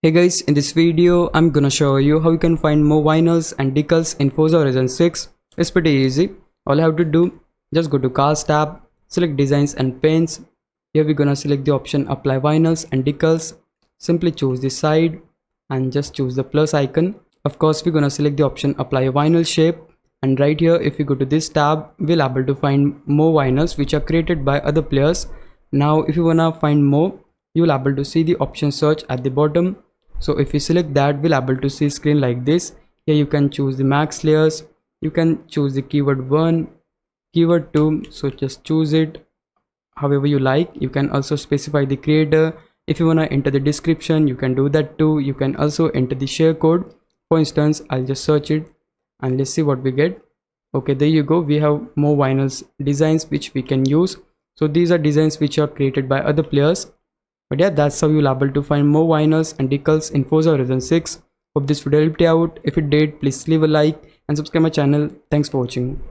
Hey guys, in this video I'm gonna show you how you can find more vinyls and decals in Forza Horizon 6. It's pretty easy. All you have to do, just go to Cars tab, select Designs and Paints. Here we're gonna select the option Apply Vinyls and Decals. Simply choose the side and just choose the plus icon. Of course, we're gonna select the option Apply a Vinyl Shape, and right here if we go to this tab, we'll able to find more vinyls which are created by other players. Now if you wanna find more, you'll able to see the option Search at the bottom. So if you select that, we'll able to see screen like this. Here you can choose the max layers, you can choose the keyword 1, keyword 2, so just choose it however you like. You can also specify the creator. If you want to enter the description, you can do that too. You can also enter the share code. For instance, I'll just search it and let's see what we get. Okay, there you go, we have more vinyls designs which we can use. So these are designs which are created by other players. But yeah, that's how you'll able to find more vinyls and decals in Forza Horizon 6. Hope this video helped you out. If it did, please leave a like and subscribe my channel. Thanks for watching.